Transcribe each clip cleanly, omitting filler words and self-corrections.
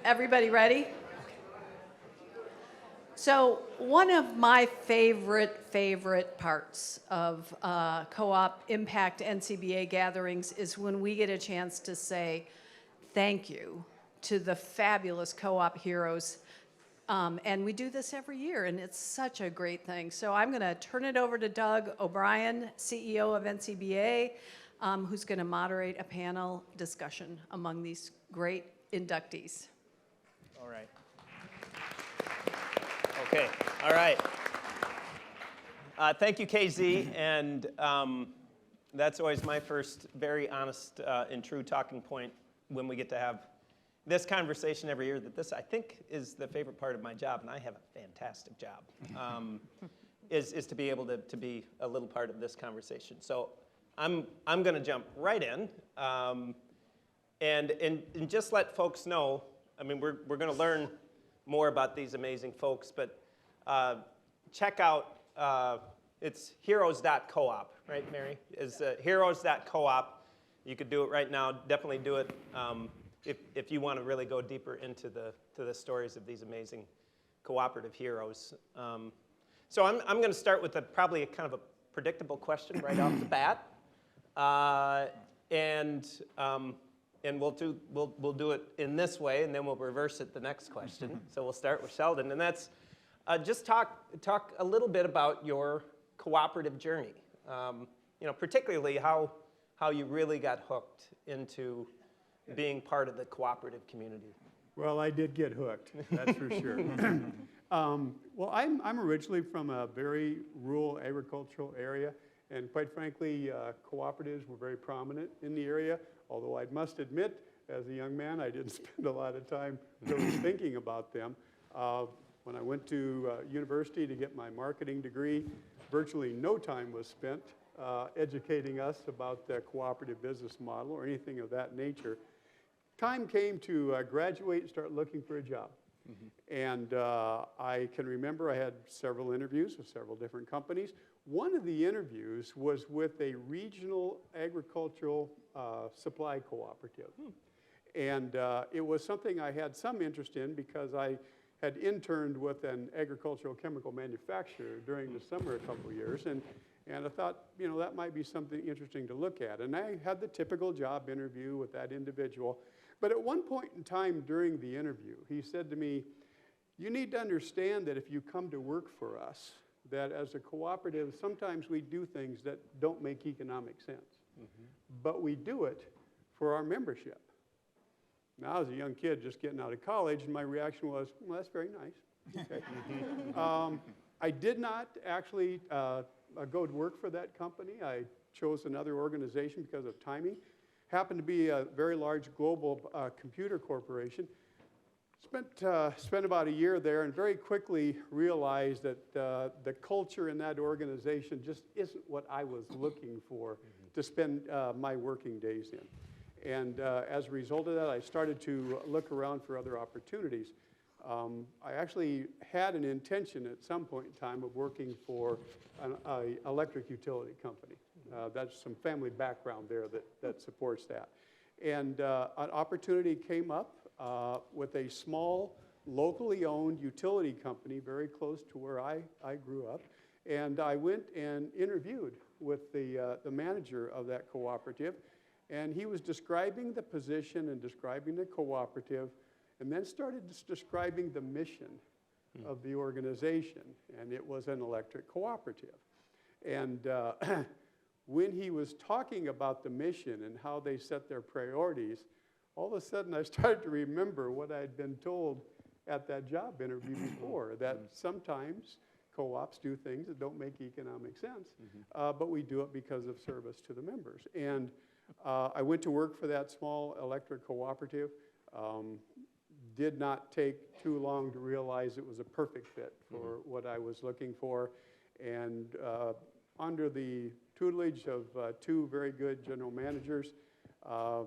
Everybody ready? So one of my favorite parts of co-op impact NCBA gatherings is when we get a chance to say thank you to the fabulous co-op heroes. And we do this every year, and it's such a great thing. So I'm going to turn it over to Doug O'Brien, CEO of NCBA, who's going to moderate a panel discussion among these great inductees. All right. Okay, all right. Thank you, KZ, and that's always my first very honest and true talking point when we get to have this conversation every year, that this, I think, is the favorite part of my job, and I have a fantastic job, is to be able to be a little part of this conversation. So I'm going to jump right in, and just let folks know, I mean, we're going to learn more about these amazing folks, but check out, it's heroes.coop, right, Mary? Is heroes.coop. You could do it right now. Definitely do it if you want to really go deeper into the stories of these amazing cooperative heroes. So I'm going to start with probably a kind of a predictable question right off the bat, and we'll do it in this way, and then we'll reverse it the next question. So we'll start with Sheldon, and that's just talk a little bit about your cooperative journey. Particularly how you really got hooked into being part of the cooperative community. Well, I did get hooked, that's for sure. Well, I'm originally from a very rural agricultural area, and quite frankly, cooperatives were very prominent in the area, although I must admit, as a young man, I didn't spend a lot of time really thinking about them. When I went to university to get my marketing degree, virtually no time was spent educating us about the cooperative business model or anything of that nature. Time came to graduate and start looking for a job. Mm-hmm. And I can remember I had several interviews with several different companies. One of the interviews was with a regional agricultural supply cooperative. And it was something I had some interest in because I had interned with an agricultural chemical manufacturer during the summer a couple of years. And I thought, that might be something interesting to look at. And I had the typical job interview with that individual. But at one point in time during the interview, he said to me, you need to understand that if you come to work for us, that as a cooperative, sometimes we do things that don't make economic sense. Mm-hmm. But we do it for our membership. Now, I was a young kid just getting out of college, and my reaction was, well, that's very nice. Okay. I did not actually go to work for that company. I chose another organization because of timing. Happened to be a very large global computer corporation. Spent about a year there and very quickly realized that the culture in that organization just isn't what I was looking for to spend my working days in. And as a result of that, I started to look around for other opportunities. I actually had an intention at some point in time of working for an electric utility company. That's some family background there that supports that. And an opportunity came up with a small, locally owned utility company very close to where I grew up. And I went and interviewed with the manager of that cooperative. And he was describing the position and describing the cooperative, and then started describing the mission of the organization. And it was an electric cooperative. And when he was talking about the mission and how they set their priorities, all of a sudden I started to remember what I had been told at that job interview before, that sometimes co-ops do things that don't make economic sense, but we do it because of service to the members. And I went to work for that small electric cooperative. Did not take too long to realize it was a perfect fit for what I was looking for. And under the tutelage of two very good general managers, I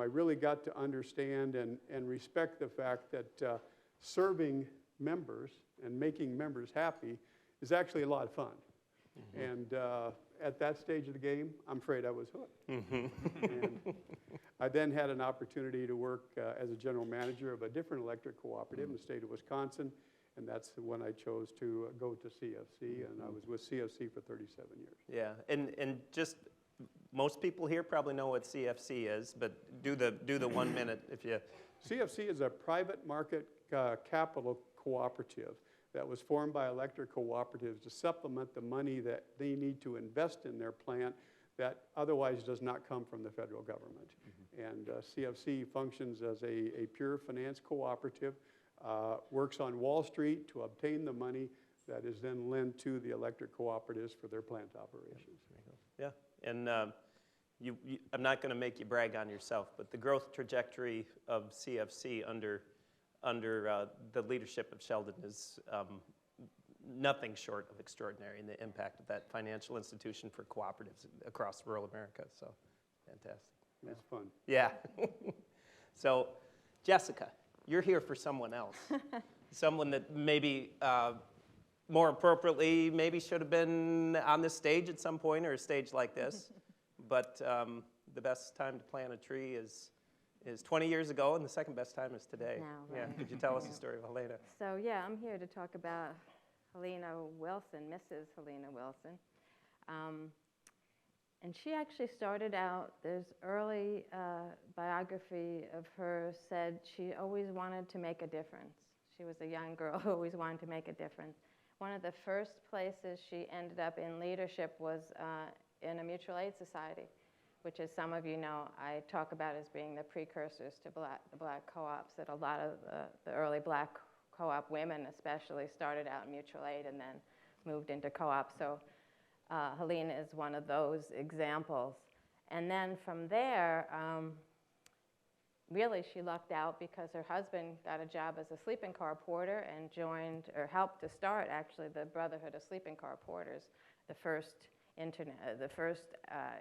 really got to understand and respect the fact that serving members and making members happy is actually a lot of fun. And at that stage of the game, I'm afraid I was hooked. And I then had an opportunity to work as a general manager of a different electric cooperative in the state of Wisconsin, and that's when I chose to go to CFC, and I was with CFC for 37 years. Yeah, and just most people here probably know what CFC is, but do the 1 minute if you. CFC is a private market capital cooperative that was formed by electric cooperatives to supplement the money that they need to invest in their plant that otherwise does not come from the federal government. And CFC functions as a pure finance cooperative, works on Wall Street to obtain the money that is then lent to the electric cooperatives for their plant operations. Yeah, and I'm not going to make you brag on yourself, but the growth trajectory of CFC under the leadership of Sheldon is nothing short of extraordinary in the impact of that financial institution for cooperatives across rural America. So, fantastic. It's fun. Yeah. So, Jessica, you're here for someone else. Someone that maybe more appropriately maybe should have been on this stage at some point or a stage like this. But the best time to plant a tree is 20 years ago, and the second best time is today. Now, right. Yeah. Could you tell us the story of Helena? So yeah, I'm here to talk about Helena Wilson, Mrs. Helena Wilson. And she actually started out, there's early biography of her said she always wanted to make a difference. She was a young girl who always wanted to make a difference. One of the first places she ended up in leadership was in a mutual aid society, which, as some of you know, I talk about as being the precursors to the black co-ops, that a lot of the early black co-op women especially started out in mutual aid and then moved into co-ops. So Helena is one of those examples. And then from there, really she lucked out because her husband got a job as a sleeping car porter and joined, or helped to start actually, the Brotherhood of Sleeping Car Porters, the first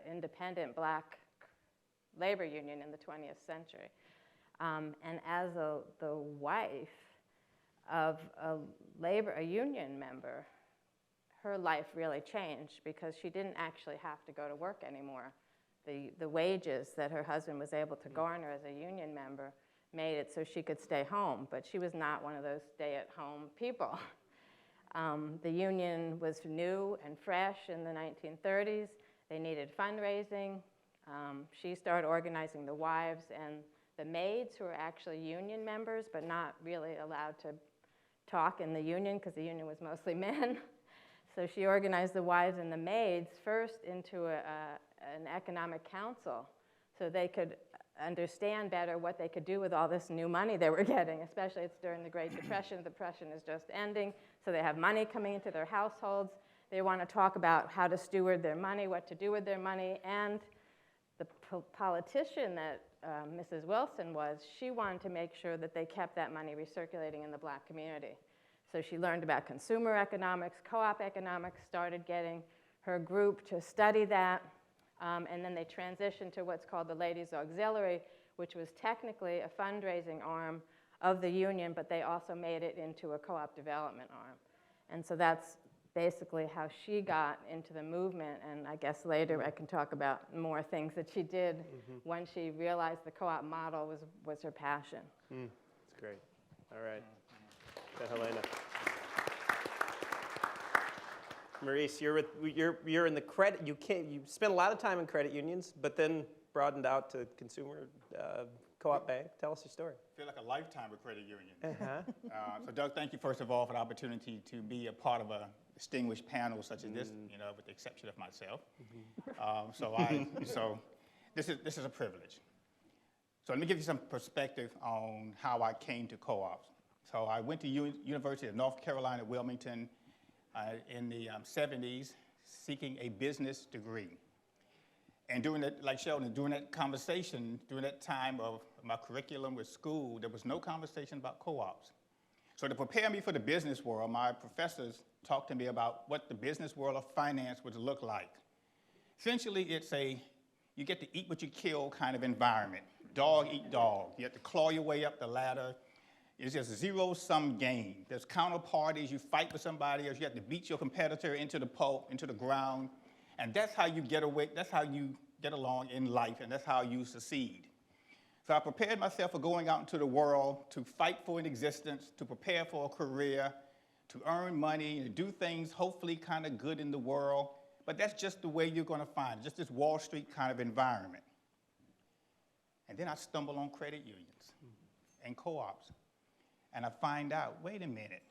independent black labor union in the 20th century. And as the wife of a union member, her life really changed because she didn't actually have to go to work anymore. The wages that her husband was able to garner as a union member made it so she could stay home, but she was not one of those stay-at-home people. The union was new and fresh in the 1930s. They needed fundraising. She started organizing the wives and the maids, who were actually union members but not really allowed to talk in the union because the union was mostly men. So she organized the wives and the maids first into an economic council so they could understand better what they could do with all this new money they were getting, especially it's during the Great Depression. The Depression is just ending, so they have money coming into their households. They want to talk about how to steward their money, what to do with their money, and the politician that Mrs. Wilson was, she wanted to make sure that they kept that money recirculating in the black community. So she learned about consumer economics, co-op economics, started getting her group to study that, and then they transitioned to what's called the Ladies Auxiliary, which was technically a fundraising arm of the union, but they also made it into a co-op development arm. And so that's basically how she got into the movement, and I guess later I can talk about more things that she did when she realized the co-op model was her passion. That's great. All right. Go ahead, Helena. Maurice, you're in the credit. You spent a lot of time in credit unions, but then broadened out to consumer co-op bank. Tell us your story. I feel like a lifetime with credit union. So Doug, thank you first of all for the opportunity to be a part of a distinguished panel such as this, with the exception of myself. So this is a privilege. So let me give you some perspective on how I came to co-ops. So I went to University of North Carolina at Wilmington in the 70s, seeking a business degree. And during that, like Sheldon, during that conversation, during that time of my curriculum with school, there was no conversation about co-ops. So to prepare me for the business world, my professors talked to me about what the business world of finance would look like. Essentially, it's you get to eat what you kill kind of environment. Dog eat dog. You have to claw your way up the ladder. It's just a zero-sum game. There's counterparties. You fight with somebody else. You have to beat your competitor into the pulp, into the ground. And that's how you get away. That's how you get along in life, and that's how you succeed. So I prepared myself for going out into the world to fight for an existence, to prepare for a career, to earn money, and to do things hopefully kind of good in the world. But that's just the way you're going to find it, just this Wall Street kind of environment. And then I stumble on credit unions and co-ops. And I find out, wait a minute,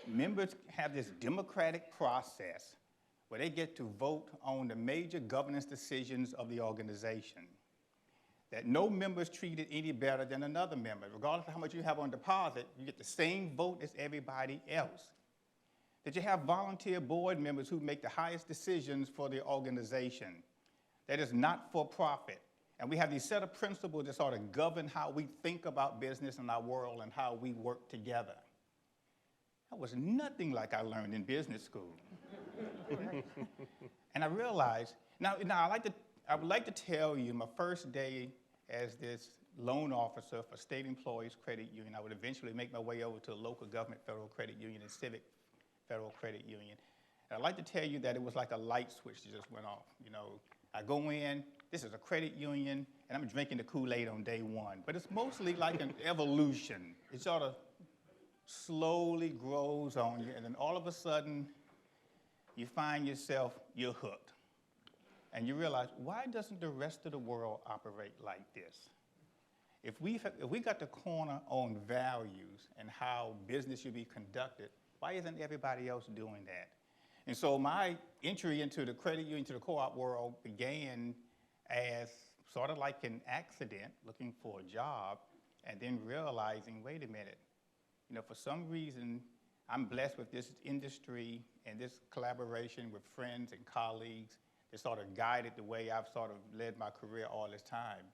members have this democratic process where they get to vote on the major governance decisions of the organization. That no member is treated any better than another member. Regardless of how much you have on deposit, you get the same vote as everybody else. That you have volunteer board members who make the highest decisions for the organization. That is not for profit. And we have these set of principles that sort of govern how we think about business in our world and how we work together. That was nothing like I learned in business school. And I realized, now I would like to tell you my first day as this loan officer for State Employees Credit Union. I would eventually make my way over to a local government federal credit union and civic federal credit union. And I'd like to tell you that it was like a light switch that just went off. You know, I go in, this is a credit union, and I'm drinking the Kool-Aid on day one. But it's mostly like an evolution. It sort of slowly grows on you, and then all of a sudden, you find yourself, you're hooked. And you realize, why doesn't the rest of the world operate like this? If we got the corner on values and how business should be conducted, why isn't everybody else doing that? And so my entry into the credit union, to the co-op world, began as sort of like an accident, looking for a job, and then realizing, wait a minute, you know, for some reason, I'm blessed with this industry and this collaboration with friends and colleagues that sort of guided the way I've sort of led my career all this time.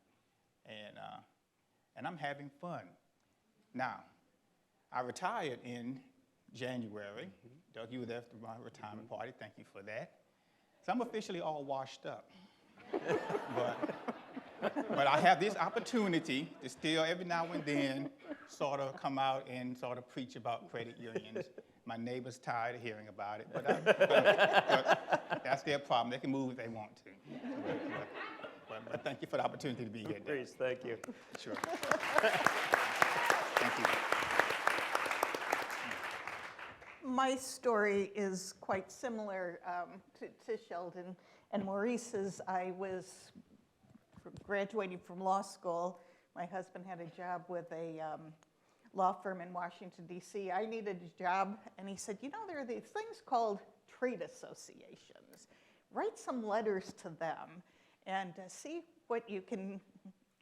And I'm having fun. Now, I retired in January. Doug, you were there for my retirement party. Thank you for that. So I'm officially all washed up. But I have this opportunity to still, every now and then, sort of come out and sort of preach about credit unions. My neighbor's tired of hearing about it, but that's their problem. They can move if they want to. But thank you for the opportunity to be here. Please, thank you. Sure. Thank you. My story is quite similar to Sheldon and Maurice's. I was graduating from law school. My husband had a job with a law firm in Washington, D.C. I needed a job, and he said, you know, there are these things called trade associations. Write some letters to them and see what you can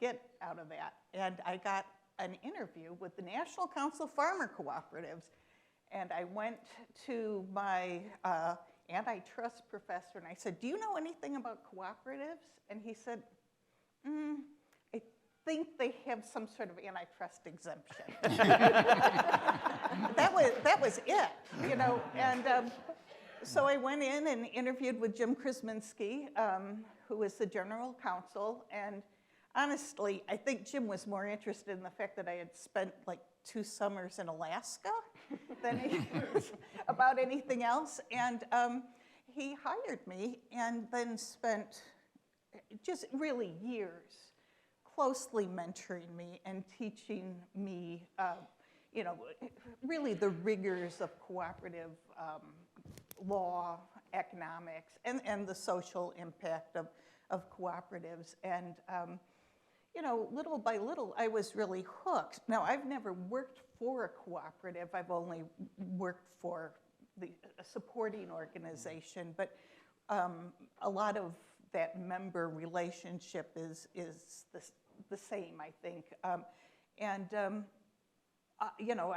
get out of that. And I got an interview with the National Council of Farmer Cooperatives, and I went to my antitrust professor, and I said, do you know anything about cooperatives? And he said, I think they have some sort of antitrust exemption. that was it, you know. And so I went in and interviewed with Jim Krasminski, who was the general counsel. And honestly, I think Jim was more interested in the fact that I had spent like 2 summers in Alaska than he was about anything else. And he hired me and then spent just really years closely mentoring me and teaching me, you know, really the rigors of cooperative law, economics, and the social impact of cooperatives. And, you know, little by little, I was really hooked. Now, I've never worked for a cooperative. I've only worked for a supporting organization. But a lot of that member relationship is the same, I think. You know,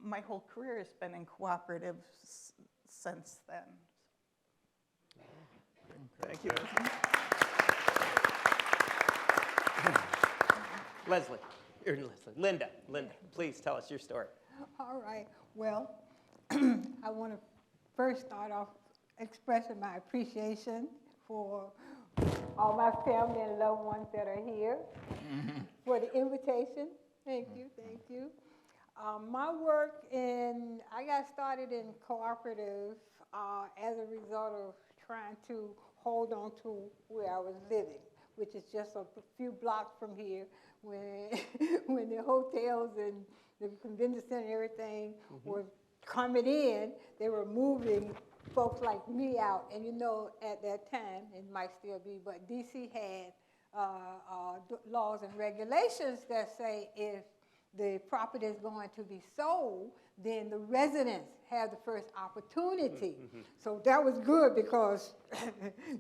my whole career has been in cooperatives since then. Thank you. Leslie, Linda, please tell us your story. All right. Well, I want to first start off expressing my appreciation for all my family and loved ones that are here, for the invitation. Thank you, thank you. My work I got started in cooperative as a result of trying to hold on to where I was living, which is just a few blocks from here, when, when the hotels and the convention center and everything was coming in, they were moving folks like me out. And you know, at that time, it might still be, but DC had laws and regulations that say if the property is going to be sold, then the residents have the first opportunity. So that was good because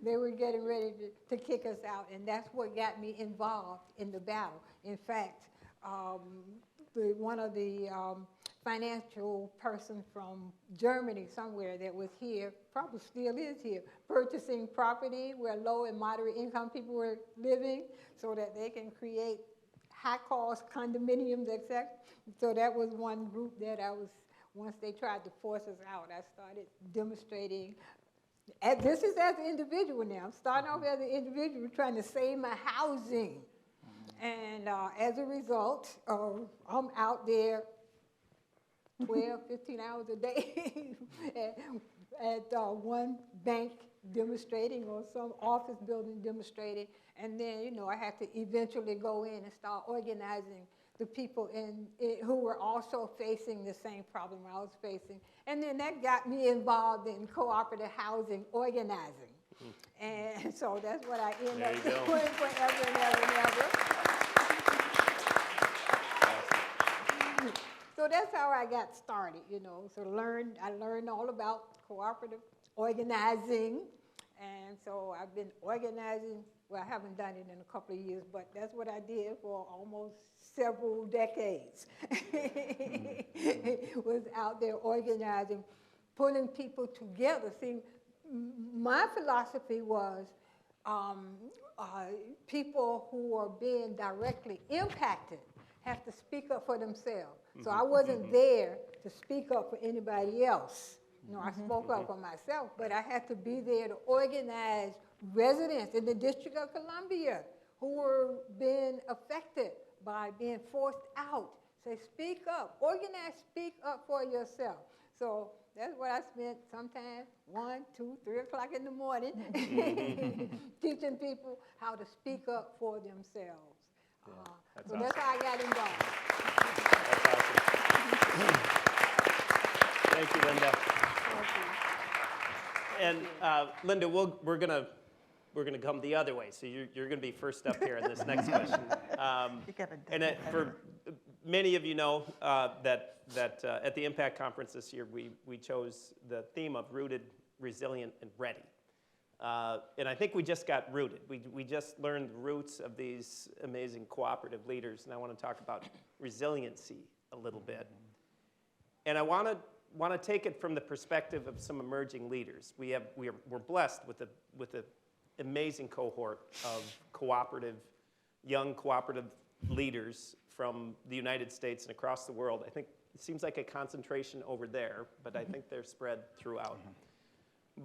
they were getting ready to kick us out, and that's what got me involved in the battle. In fact, one of the financial person from Germany somewhere that was here, probably still is here, purchasing property where low and moderate income people were living so that they can create high-cost condominiums, etc. So that was one group that I was, once they tried to force us out, I started demonstrating. And this is as an individual now. I'm starting off as an individual trying to save my housing. And as a result, I'm out there 12, 15 hours a day at one bank demonstrating or some office building demonstrating. And then, you know, I had to eventually go in and start organizing the people who were also facing the same problem I was facing. And then that got me involved in cooperative housing organizing. And so that's what I ended up doing forever and ever and ever. So that's how I got started, you know. So I learned all about cooperative organizing. And so I've been organizing. Well, I haven't done it in a couple of years, but that's what I did for almost several decades. Was out there organizing, pulling people together. See, my philosophy was people who are being directly impacted have to speak up for themselves. So I wasn't there to speak up for anybody else. You know, I spoke up for myself, but I had to be there to organize residents in the District of Columbia who were being affected by being forced out. Say, speak up, organize, speak up for yourself. So that's what I spent sometimes 1, 2, 3 o'clock in the morning teaching people how to speak up for themselves. So that's how I got involved. That's awesome. Thank you, Linda. And Linda, we're gonna come the other way. So you're gonna be first up here in this next question. And for many of you know that at the Impact Conference this year, we chose the theme of rooted, resilient, and ready. And I think we just got rooted. We just learned the roots of these amazing cooperative leaders, and I want to talk about resiliency a little bit. And I want to take it from the perspective of some emerging leaders. We're blessed with an amazing cohort of young cooperative leaders from the United States and across the world. I think it seems like a concentration over there, but I think they're spread throughout.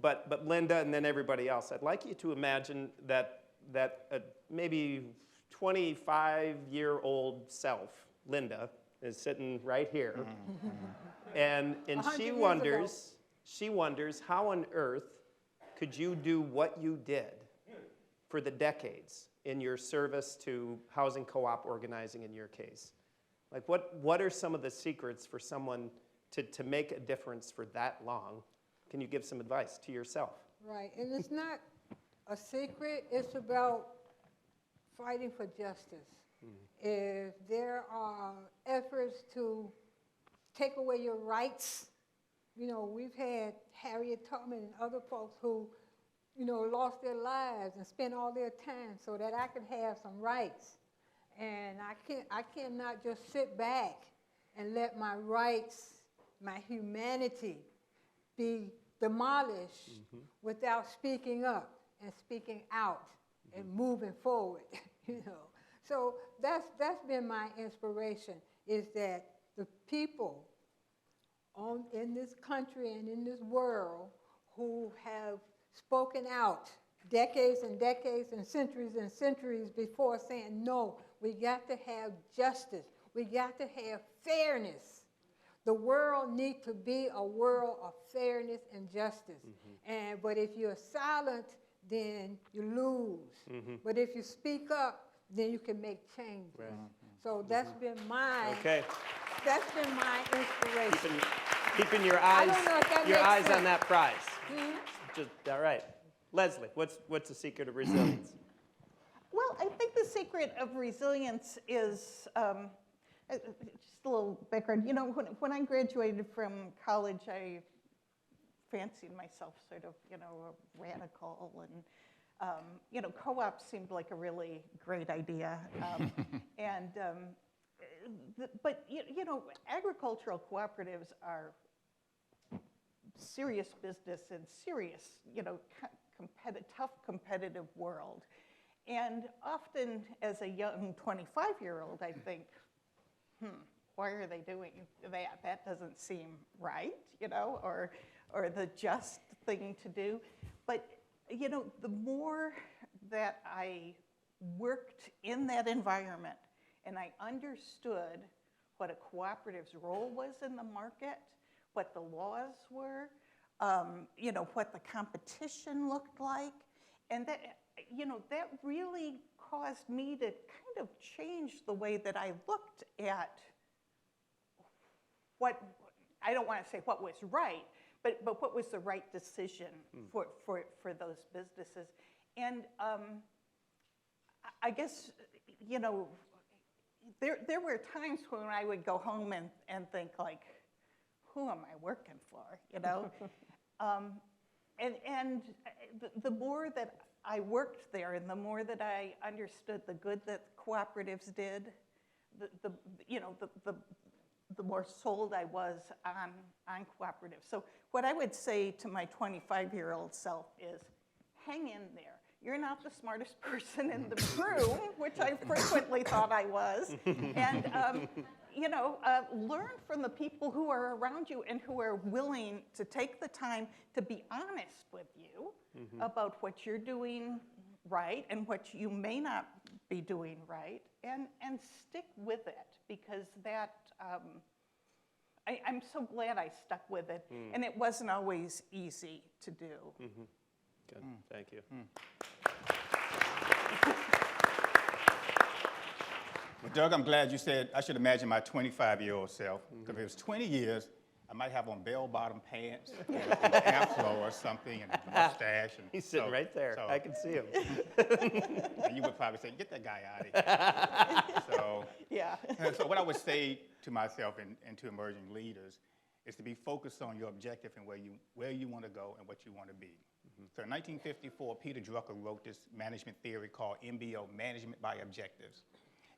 But Linda and then everybody else, I'd like you to imagine that maybe 25-year-old self, Linda, is sitting right here, and she wonders how on earth could you do what you did for the decades in your service to housing co-op organizing in your case. Like what are some of the secrets for someone to make a difference for that long? Can you give some advice to yourself? Right, and it's not a secret, it's about fighting for justice. If there are efforts to take away your rights, you know, we've had Harriet Tubman and other folks who, you know, lost their lives and spent all their time so that I could have some rights. And I cannot just sit back and let my rights, my humanity be demolished without speaking up and speaking out and moving forward, you know. So that's been my inspiration, is that the people in this country and in this world who have spoken out decades and decades and centuries before saying, no, we got to have justice. We got to have fairness. The world needs to be a world of fairness and justice. But if you're silent, then you lose. But if you speak up, then you can make change. So that's been my, Okay. that's been my inspiration. Keeping your I eyes, don't know if that your makes eyes on sense. that prize. Just, all right. Leslie, what's the secret of resilience? Well, I think the secret of resilience is just a little background. You know, when I graduated from college, I fancied myself sort of, you know, a radical, and you know, co-op seemed like a really great idea. But you know, agricultural cooperatives are serious business in serious, you know, tough competitive world. And often as a young 25-year-old, I think, why are they doing that? That doesn't seem right, you know, or the just thing to do. But, you know, the more that I worked in that environment and I understood what a cooperative's role was in the market, what the laws were, you know, what the competition looked like, and that, you know, that really caused me to kind of change the way that I looked at what, I don't want to say what was right, but what was the right decision for those businesses. And I guess, you know, there were times when I would go home and think like, who am I working for, you know? And the more that I worked there and the more that I understood the good that cooperatives did, the more sold I was on cooperatives. So what I would say to my 25-year-old self is, hang in there. You're not the smartest person in the room, which I frequently thought I was. And you know, learn from the people who are around you and who are willing to take the time to be honest with you about what you're doing right and what you may not be doing right, and stick with it, because that, I'm so glad I stuck with it, and it wasn't always easy to do. Good, thank you. Well, Doug, I'm glad you said I should imagine my 25-year-old self, because if it was 20 years, I might have on bell-bottom pants, and an afro or something, and a mustache. And He's sitting right there. I can see him. And you would probably say, get that guy out of here. So, Yeah. so what I would say to myself and to emerging leaders is to be focused on your objective and where you want to go and what you want to be. So in 1954, Peter Drucker wrote this management theory called MBO, Management by Objectives.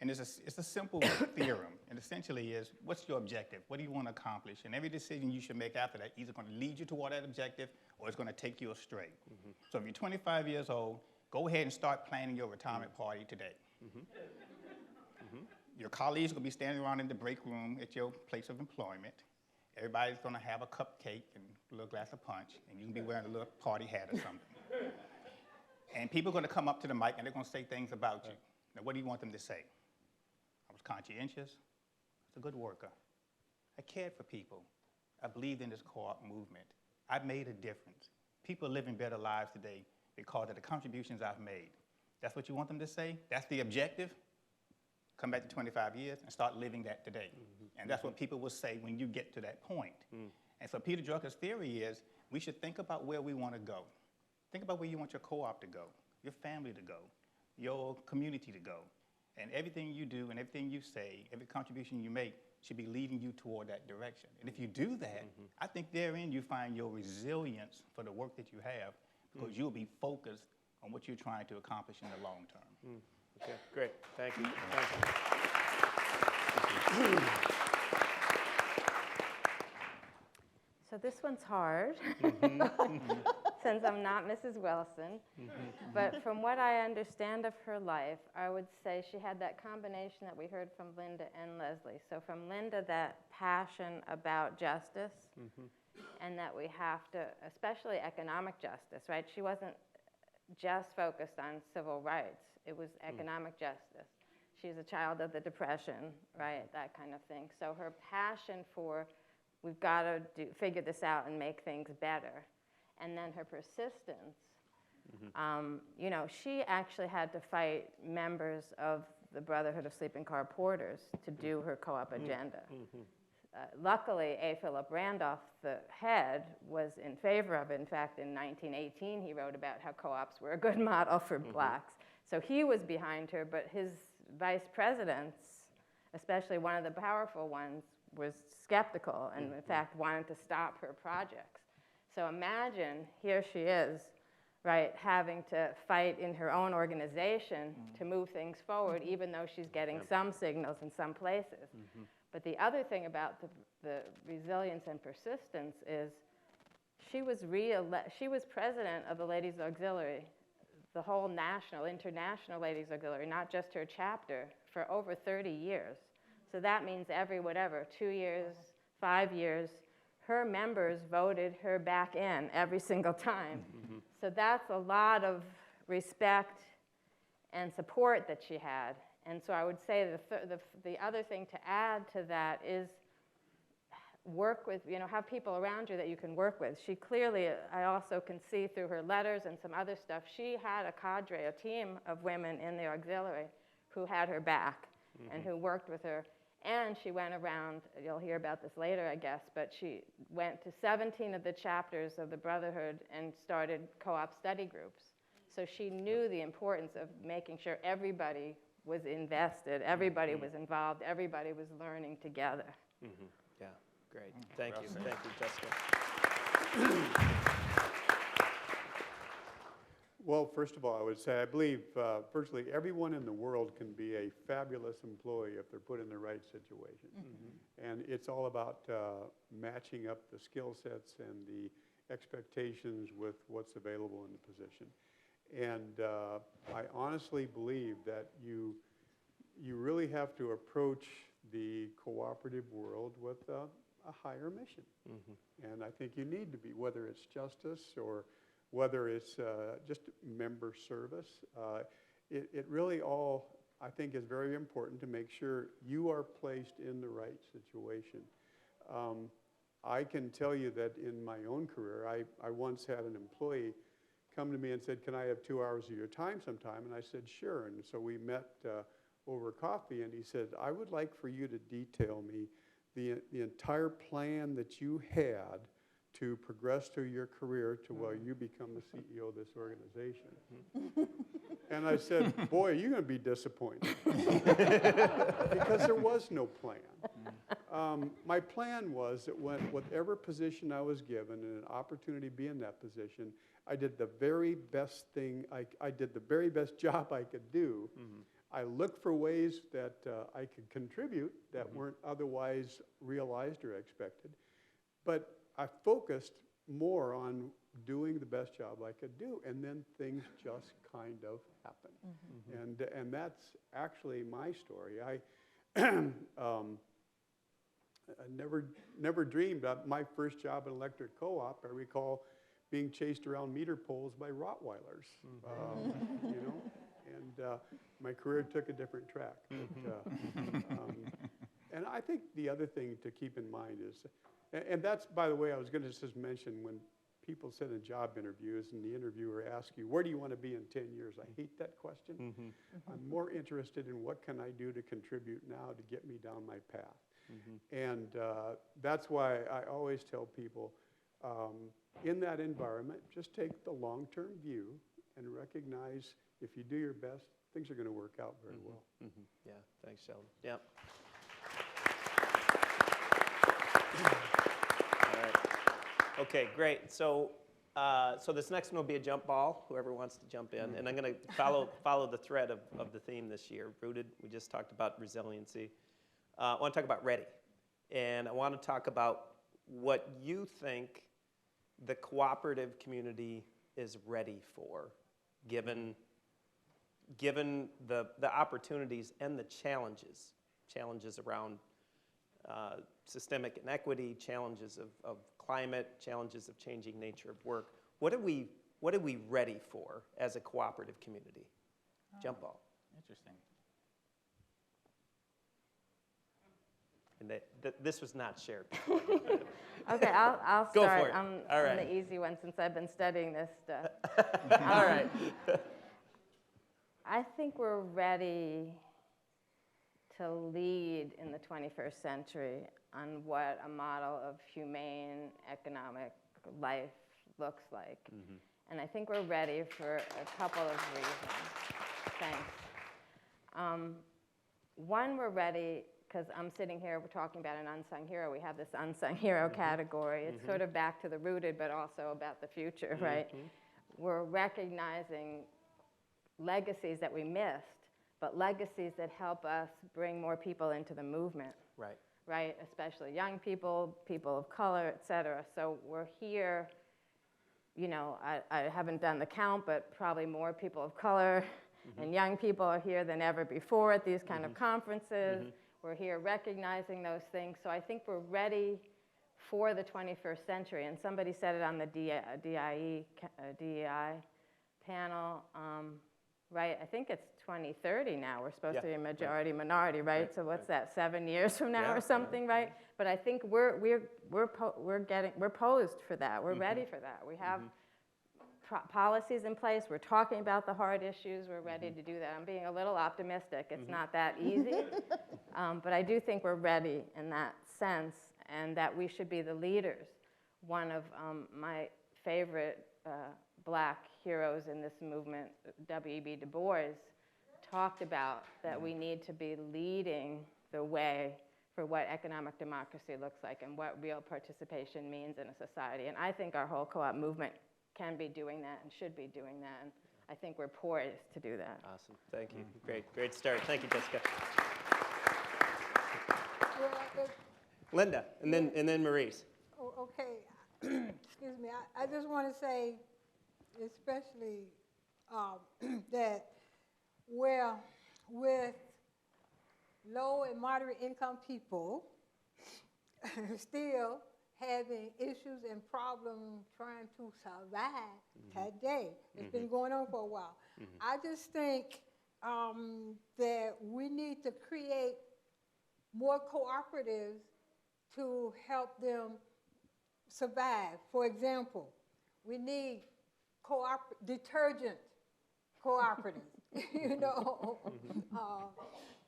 And it's a simple theorem, and essentially is, what's your objective? What do you want to accomplish? And every decision you should make after that either going to lead you toward that objective or it's going to take you astray. So if you're 25 years old, go ahead and start planning your retirement party today. Your colleagues are going to be standing around in the break room at your place of employment. Everybody's going to have a cupcake and a little glass of punch, and you can be wearing a little party hat or something. And people are going to come up to the mic and they're going to say things about you. Now, what do you want them to say? I was conscientious. I was a good worker. I cared for people. I believed in this co-op movement. I made a difference. People are living better lives today because of the contributions I've made. That's what you want them to say? That's the objective? Come back to 25 years and start living that today. And that's what people will say when you get to that point. And so Peter Drucker's theory is we should think about where we want to go. Think about where you want your co-op to go, your family to go, your community to go. And everything you do and everything you say, every contribution you make should be leading you toward that direction. And if you do that, I think therein you find your resilience for the work that you have, because you'll be focused on what you're trying to accomplish in the long term. Okay, great. Thank you. Thank you. So this one's hard, since I'm not Mrs. Wilson. But from what I understand of her life, I would say she had that combination that we heard from Linda and Leslie. So from Linda, that passion about justice, and that we have to, especially economic justice, right? She wasn't just focused on civil rights. It was economic justice. She's a child of the Depression, right? That kind of thing. So her passion for, we've got to figure this out and make things better. And then her persistence You know, she actually had to fight members of the Brotherhood of Sleeping Car Porters to do her co-op agenda. Luckily, A. Philip Randolph, the head, was in favor of it. In fact, in 1918, he wrote about how co-ops were a good model for blacks. So he was behind her, but his vice presidents, especially one of the powerful ones, was skeptical and, in fact, wanted to stop her projects. So imagine, here she is, right, having to fight in her own organization to move things forward, even though she's getting some signals in some places. But the other thing about the resilience and persistence is she was president of the Ladies Auxiliary, the whole international Ladies Auxiliary, not just her chapter, for over 30 years. So that means every 2 years, 5 years, her members voted her back in every single time. So that's a lot of respect and support that she had. And so I would say the other thing to add to that is work with, have people around you that you can work with. She clearly, I also can see through her letters and some other stuff, she had a cadre, a team of women in the auxiliary who had her back and who worked with her. And she went around, you'll hear about this later, I guess, but she went to 17 of the chapters of the Brotherhood and started co-op study groups. So she knew the importance of making sure everybody was invested, everybody was involved, everybody was learning together. Yeah, great. Thank you. Thank you, Jessica. Well, first of all, I would say I believe virtually everyone in the world can be a fabulous employee if they're put in the right situation. And it's all about matching up the skill sets and the expectations with what's available in the position. And I honestly believe that you really have to approach the cooperative world with a higher mission. And I think you need to be, whether it's justice or whether it's just member service. It really all, I think, is very important to make sure you are placed in the right situation. I can tell you that in my own career, I once had an employee come to me and said, "Can I have 2 hours of your time sometime?" And I said, "Sure." And so we met over coffee, and he said, "I would like for you to detail me the entire plan that you had to progress through your career to where you become the CEO of this organization." And I said, "Boy, you're going to be disappointed." Because there was no plan. My plan was that whatever position I was given and an opportunity to be in that position, I did the very best thing, I did the very best job I could do. I looked for ways that I could contribute that weren't otherwise realized or expected. But I focused more on doing the best job I could do, and then things just kind of happened. And that's actually my story. I never dreamed of my first job at electric co-op. I recall being chased around meter poles by Rottweilers, and my career took a different track. And I think the other thing to keep in mind is, and that's, by the way, I was going to just mention when people sit in job interviews and the interviewer asks you, "Where do you want to be in 10 years?" I hate that question. I'm more interested in what can I do to contribute now to get me down my path. And that's why I always tell people, in that environment, just take the long-term view and recognize if you do your best, things are going to work out very well. Yeah, thanks, Sheldon. Yep. All right. Okay, great. So this next one will be a jump ball, whoever wants to jump in. And I'm going to follow the thread of the theme this year. Rooted, we just talked about resiliency. I want to talk about ready. And I want to talk about what you think the cooperative community is ready for, given the opportunities and the challenges around systemic inequity, challenges of climate, challenges of changing nature of work. What are we ready for as a cooperative community? Jump ball. Interesting. And this was not shared. Okay, I'll Go start. for it. I'm All right. the easy one since I've been studying this stuff. All right. I think we're ready to lead in the 21st century on what a model of humane economic life looks like. And I think we're ready for a couple of reasons. Thanks. One, we're ready because I'm sitting here, we're talking about an unsung hero. We have this unsung hero category. It's sort of back to the rooted, but also about the future, right? We're recognizing legacies that we missed, but legacies that help us bring more people into the movement, Right. right? Especially young people, people of color, et cetera. So we're here, you know, I haven't done the count, but probably more people of color and young people are here than ever before at these kind of conferences. We're here recognizing those things. So I think we're ready for the 21st century. And somebody said it on the DEI panel, right? I think it's 2030 now. We're supposed to be a majority minority, right? So what's that, 7 years from now or something, right? But I think we're posed for that. We're ready for that. We have policies in place. We're talking about the hard issues. We're ready to do that. I'm being a little optimistic. It's not that easy, but I do think we're ready in that sense, and that we should be the leaders. One of my favorite black heroes in this movement, W.E.B. Du Bois, talked about that we need to be leading the way for what economic democracy looks like and what real participation means in a society. And I think our whole co-op movement can be doing that and should be doing that. And I think we're poised to do that. Awesome. Thank you. Great start. Thank you, Jessica. Well, Linda, and then Maurice. okay, excuse me, I just want to say, especially that well, with low and moderate income people still having issues and problems trying to survive today. It's been going on for a while. I just think that we need to create more cooperatives to help them survive. For example, we need detergent cooperatives, you know,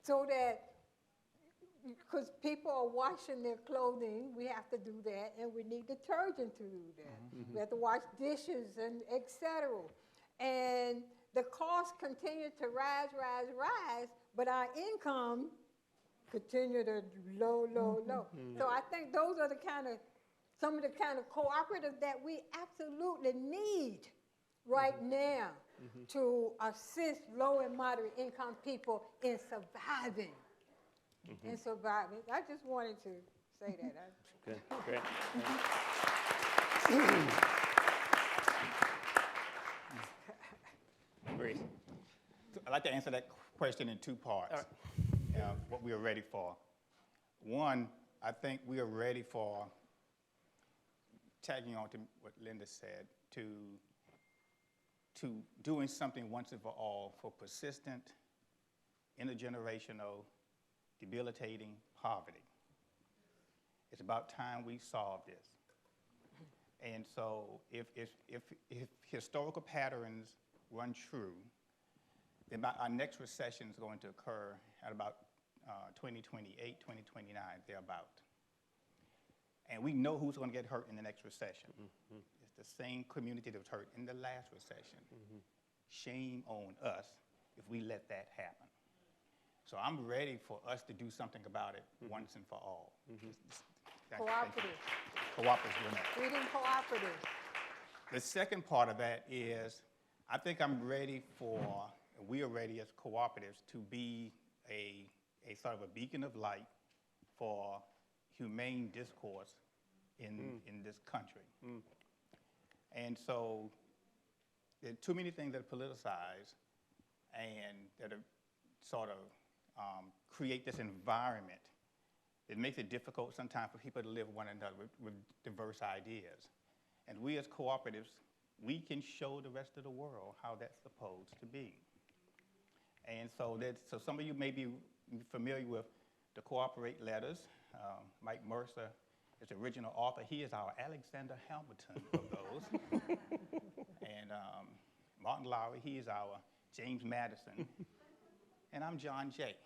so that, because people are washing their clothing, we have to do that, and we need detergent to do that. We have to wash dishes and et cetera. And the costs continue to rise, but our income continue to low. So I think those are some of the kind of cooperatives that we absolutely need right now to assist low and moderate income people in surviving. I just wanted to say that. Good. Great. Maurice. I'd like to answer that question in two parts. All right. What we are ready for. One, I think we are ready for, tagging on to what Linda said, to doing something once and for all for persistent, intergenerational, debilitating poverty. It's about time we solve this. And so if historical patterns run true, then our next recession is going to occur at about 2028, 2029, thereabout. And we know who's going to get hurt in the next recession. It's the same community that was hurt in the last recession. Shame on us if we let that happen. So I'm ready for us to do something about it once and for all. Cooperative. Cooperative, women. Reading cooperative. The second part of that is, I think I'm ready for, and we are ready as cooperatives to be a sort of a beacon of light for humane discourse in this country. And so there are too many things that are politicized and that are sort of create this environment that makes it difficult sometimes for people to live with one another with diverse ideas. And we as cooperatives, we can show the rest of the world how that's supposed to be. And so some of you may be familiar with the Cooperate letters Mike Mercer is the original author. He is our Alexander Hamilton of those. And Martin Lowry, he is our James Madison. And I'm John Jay.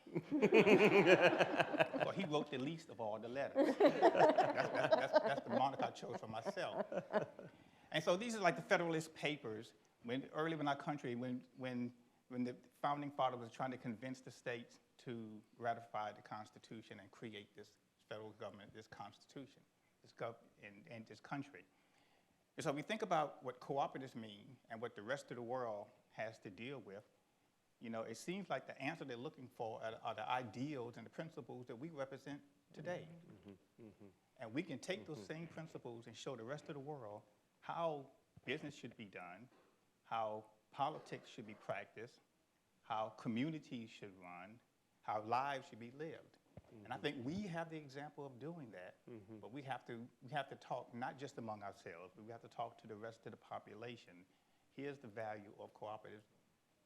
Well, he wrote the least of all the letters. That's the moniker I chose for myself. And so these are like the Federalist Papers. Early in our country, when the founding father was trying to convince the states to ratify the Constitution and create this federal government, this Constitution, in this country. And so we think about what cooperatives mean and what the rest of the world has to deal with. You know, it seems like the answer they're looking for are the ideals and the principles that we represent today. And we can take those same principles and show the rest of the world how business should be done, how politics should be practiced, how communities should run, how lives should be lived. And I think we have the example of doing that, but we have to talk not just among ourselves, but we have to talk to the rest of the population. Here's the value of cooperatives.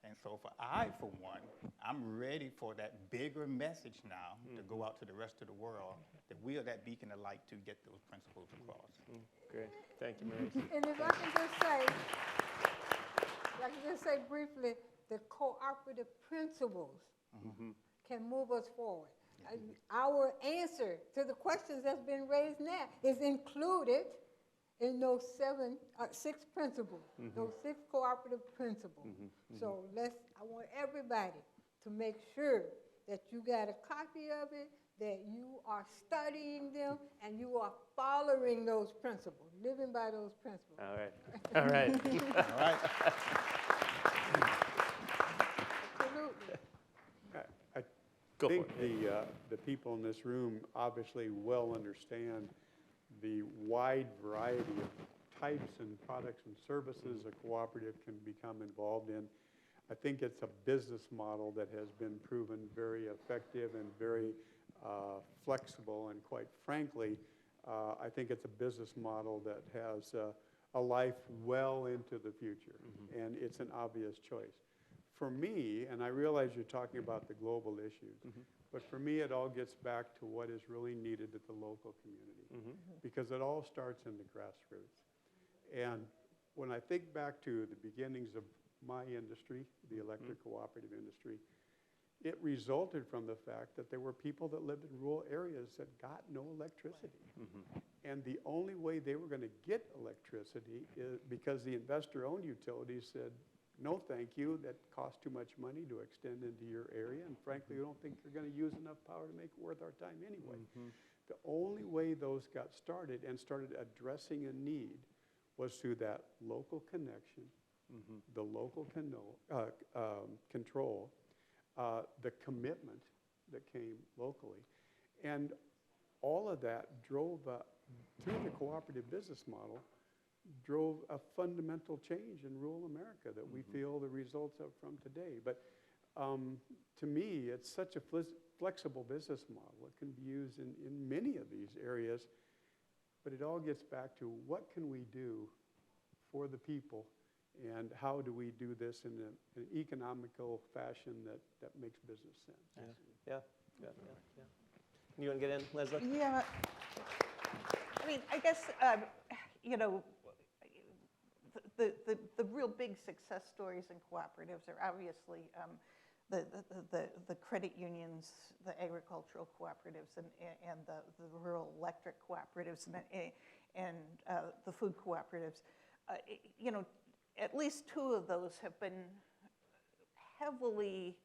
And so for one, I'm ready for that bigger message now to go out to the rest of the world, that we are that beacon of light to get those principles across. Great. Thank you, Mary. And if I can just say briefly, the cooperative principles can move us forward. Our answer to the questions that's been raised now is included in those 6 principles, those 6 cooperative principles. So I want everybody to make sure that you got a copy of it, that you are studying them, and you are following those principles, living by those principles. All right. All right. All right? Absolutely. I think the people in this room obviously well understand the wide variety of types and products and services a cooperative can become involved in. I think it's a business model that has been proven very effective and very flexible, and quite frankly, I think it's a business model that has a life well into the future, and it's an obvious choice. For me, and I realize you're talking about the global issues, but for me it all gets back to what is really needed at the local community, because it all starts in the grassroots. And when I think back to the beginnings of my industry, the electric cooperative industry, it resulted from the fact that there were people that lived in rural areas that got no electricity. And the only way they were going to get electricity is because the investor-owned utilities said, no, thank you, that costs too much money to extend into your area, and frankly, we don't think you're going to use enough power to make it worth our time anyway. The only way those got started and started addressing a need was through that local connection, the local control, the commitment that came locally. And all of that drove, through the cooperative business model, drove a fundamental change in rural America that we feel the results of from today. But to me, it's such a flexible business model. It can be used in many of these areas, but it all gets back to what can we do for the people, and how do we do this in an economical fashion that makes business sense. Yeah. You want to get in, Leslie? Yeah. I mean, I guess, you know, the real big success stories in cooperatives are obviously the credit unions, the agricultural cooperatives, and the rural electric cooperatives, and the food cooperatives. You know, at least 2 of those have been heavily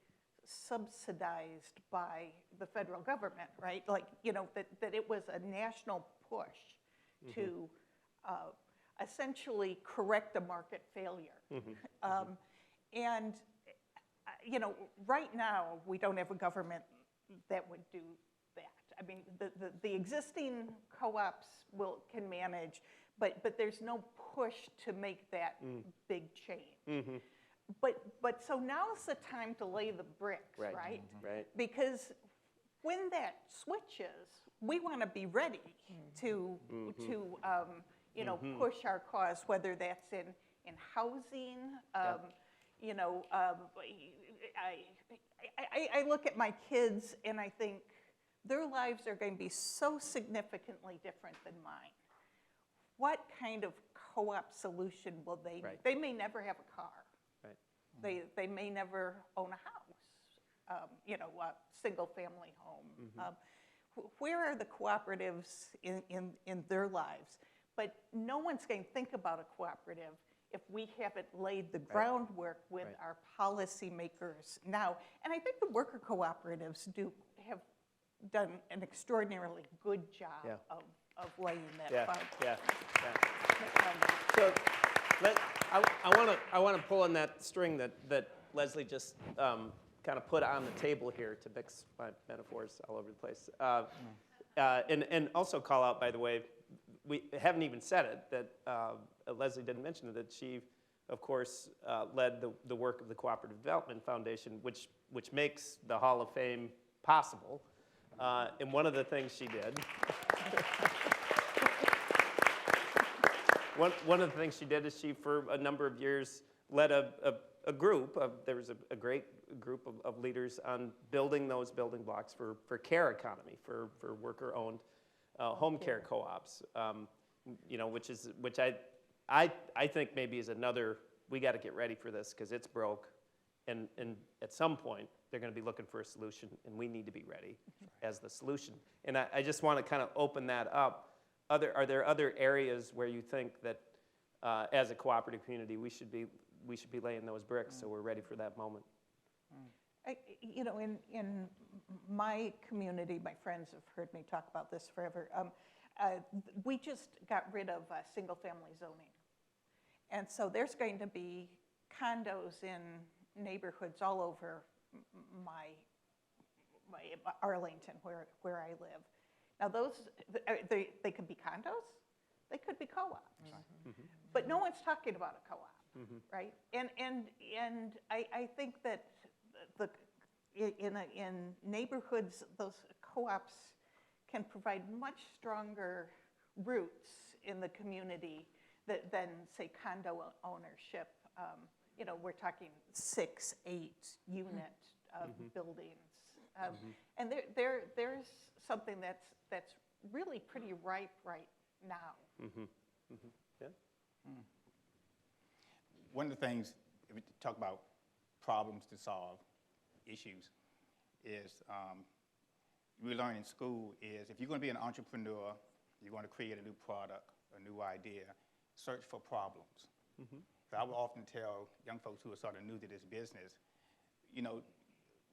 subsidized by the federal government, right? Like, you know, that it was a national push to essentially correct a market failure. And, you know, right now, we don't have a government that would do that. I mean, the existing co-ops can manage, but there's no push to make that big change. But so now's the time to lay the bricks, right? Because when that switches, we want to be ready to you know, push our cause, whether that's in housing. You know, I look at my kids and I think, their lives are going to be so significantly different than mine. What kind of co-op solution will they need? Right. They may never have a car. Right. They may never own a house, you know, a single-family home. Where are the cooperatives in their lives? But no one's going to think about a cooperative if we haven't laid the groundwork with Right. our policymakers now. And I think the worker cooperatives have done an extraordinarily good job Yeah. of laying that Yeah, foundation. yeah. So I want to pull on that string that Leslie just kind of put on the table here to mix my metaphors all over the place. And also call out, by the way, we haven't even said it, that Leslie didn't mention it, that she, of course, led the work of the Cooperative Development Foundation, which makes the Hall of Fame possible. And one of the things she did, one of the things she did is she, for a number of years, led a group of, there was a great group of leaders on building those building blocks for care economy, for worker-owned home care co-ops, you know, which I think maybe is another, we got to get ready for this because it's broke, and at some point they're going to be looking for a solution, and we need to be ready as the solution. And I just want to kind of open that up. Are there other areas where you think that as a cooperative community we should be laying those bricks so we're ready for that moment? You know, in my community, my friends have heard me talk about this forever. We just got rid of single-family zoning. And so there's going to be condos in neighborhoods all over my Arlington, where I live. Now those, they could be condos, they could be co-ops. But no one's talking about a co-op, right? And I think that in neighborhoods, those co-ops can provide much stronger roots in the community than say condo ownership. You know, we're talking 6, 8 unit buildings, and there's something that's really pretty ripe right now. Yeah. One of the things, if we talk about problems to solve, issues, is we learn in school is if you're going to be an entrepreneur, you're going to create a new product, a new idea, search for problems. So I would often tell young folks who are sort of new to this business, you know,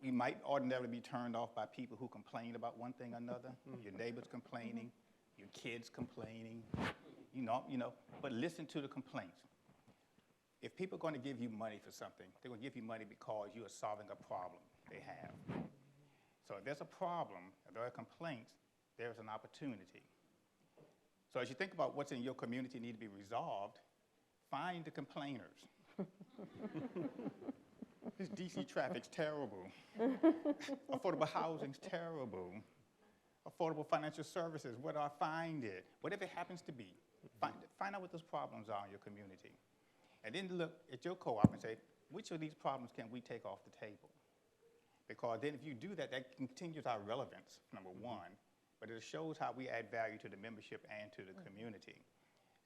we might ordinarily be turned off by people who complain about one thing or another, your neighbors complaining, your kids complaining, you know, but listen to the complaints. If people are going to give you money for something, they're going to give you money because you are solving a problem they have. So if there's a problem, if there are complaints, there's an opportunity. So as you think about what's in your community need to be resolved, find the complainers. This DC traffic's terrible. Affordable housing's terrible. Affordable financial services, where do I find it? Whatever it happens to be, find out what those problems are in your community. And then look at your co-op and say, which of these problems can we take off the table? Because then if you do that, that continues our relevance, number one, but it shows how we add value to the membership and to the community.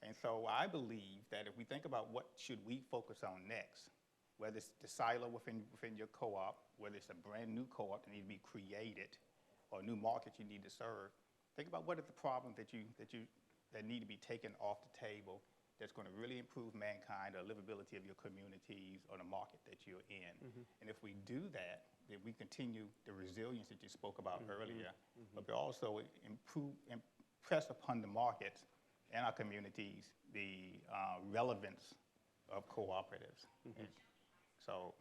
And so I believe that if we think about what should we focus on next, whether it's the silo within your co-op, whether it's a brand new co-op that needs to be created, or new markets you need to serve, think about what are the problems that need to be taken off the table that's going to really improve mankind, or livability of your communities, or the market that you're in. And if we do that, then we continue the resilience that you spoke about earlier, but we also impress upon the markets and our communities the relevance of cooperatives. So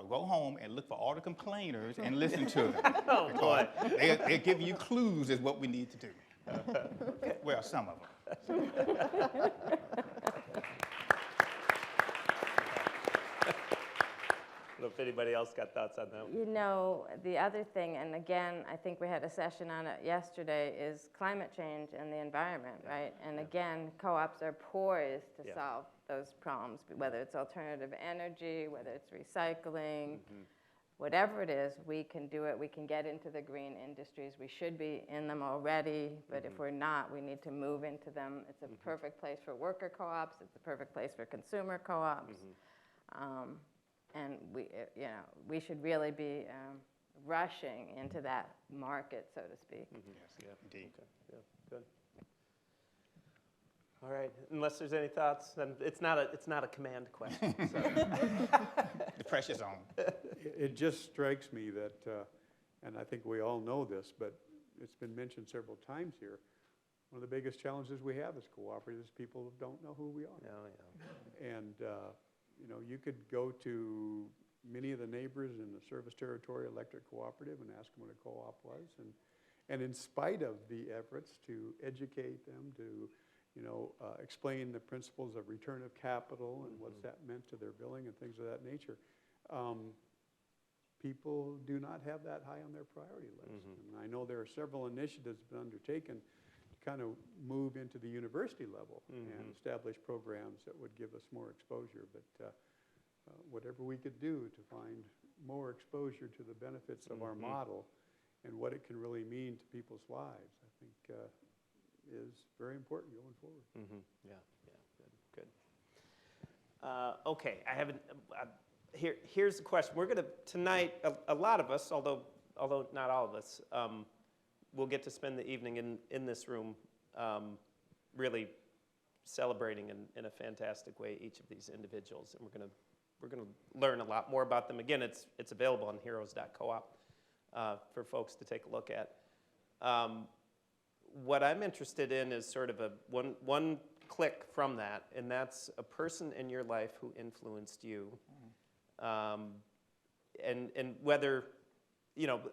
go home and look for all the complainers and listen to them. Oh, boy. They'll give you clues as what we need to do. Well, some of them. I don't know if anybody else got thoughts on that one. You know, the other thing, and again, I think we had a session on it yesterday, is climate change and the environment, right? And again, co-ops are poised to solve those problems, whether it's alternative energy, whether it's recycling, whatever it is, we can do it. We can get into the green industries. We should be in them already, but if we're not, we need to move into them. It's a perfect place for worker co-ops. It's a perfect place for consumer co-ops. And we should really be rushing into that market, so to speak. Yes, yeah, indeed. Okay, yeah, good. All right, unless there's any thoughts, then it's not a command question. So. The pressure's on. It just strikes me that, and I think we all know this, but it's been mentioned several times here, one of the biggest challenges we have as cooperatives, people don't know who we are. Oh, yeah. And, you could go to many of the neighbors in the service territory electric cooperative and ask them what a co-op was. And in spite of the efforts to educate them, to explain the principles of return of capital and what's that meant to their billing and things of that nature, people do not have that high on their priority list. And I know there are several initiatives been undertaken to kind of move into the university level and establish programs that would give us more exposure. But whatever we could do to find more exposure to the benefits of our model and what it can really mean to people's lives, I think is very important going forward. Yeah, good. Okay, I haven't. Here's the question. We're going to tonight. A lot of us, although not all of us, will get to spend the evening in this room, really celebrating in a fantastic way each of these individuals, and we're going to learn a lot more about them. Again, it's available on heroes.coop for folks to take a look at. What I'm interested in is sort of one click from that, and that's a person in your life who influenced you, and whether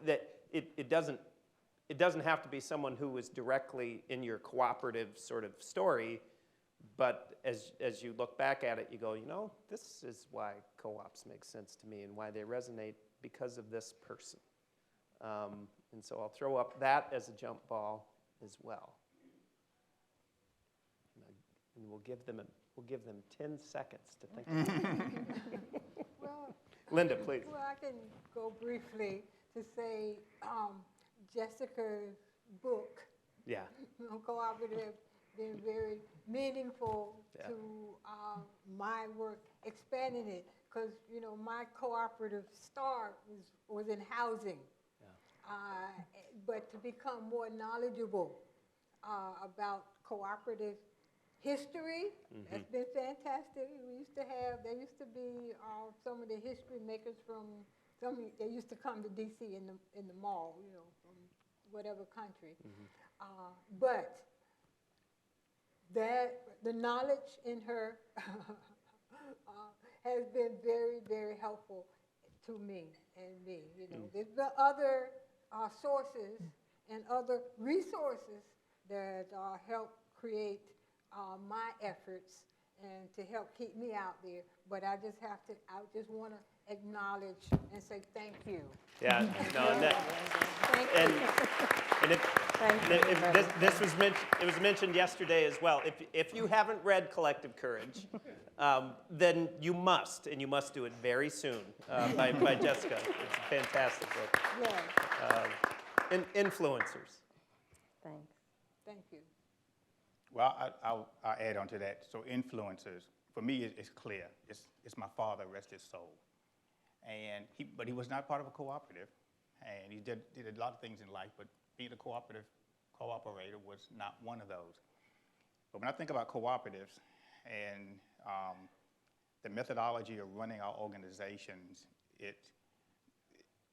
that it doesn't have to be someone who was directly in your cooperative sort of story, but as you look back at it, you go, this is why co-ops make sense to me and why they resonate because of this person. And so I'll throw up that as a jump ball as well. And we'll give them 10 seconds to think about it. Well, Linda, please. well, I can go briefly to say Jessica's book, Yeah. Cooperative, been very meaningful Yeah. to my work, expanding it, because, my cooperative start was in housing. But to become more knowledgeable about cooperative history, that's been fantastic. There used to be some of the history makers they used to come to DC in the mall, from whatever country. But the knowledge in her has been very, very helpful to me. There's been other sources and other resources that help create my efforts and to help keep me out there. But I just want to acknowledge and say thank you. Yeah. No. Thank you. It was mentioned yesterday as well. If you haven't read Collective Courage, then you must do it very soon by Jessica. It's a fantastic book. Yeah. Influencers. Thanks. Thank you. Well, I'll add on to that. So influencers, for me, it's clear. It's my father, rest his soul. But he was not part of a cooperative, and he did a lot of things in life, but being a cooperator was not one of those. But when I think about cooperatives and the methodology of running our organizations,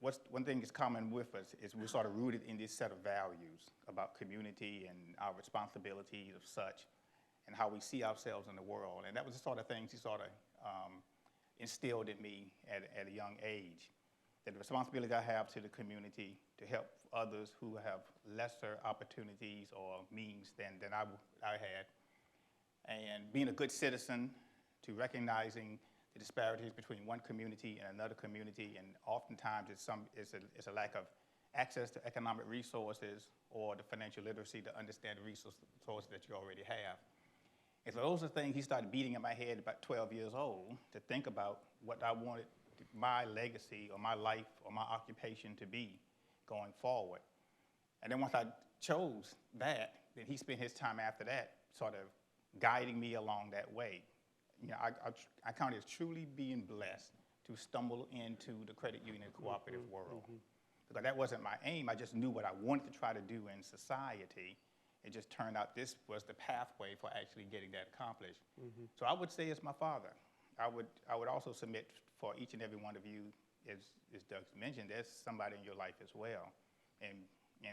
one thing that's common with us is we're sort of rooted in this set of values about community and our responsibilities of such and how we see ourselves in the world. And that was the sort of things he sort of instilled in me at a young age, that the responsibility I have to the community to help others who have lesser opportunities or means than I had, and being a good citizen, to recognizing the disparities between one community and another community, and oftentimes it's a lack of access to economic resources or the financial literacy to understand the resources that you already have. And so those are things he started beating in my head about 12 years old, to think about what I wanted my legacy or my life or my occupation to be going forward. And then once I chose that, then he spent his time after that sort of guiding me along that way. You know, I count it as truly being blessed to stumble into the credit union and cooperative world. Because that wasn't my aim. I just knew what I wanted to try to do in society. It just turned out this was the pathway for actually getting that accomplished. So I would say it's my father. I would also submit for each and every one of you, as Doug mentioned, there's somebody in your life as well. And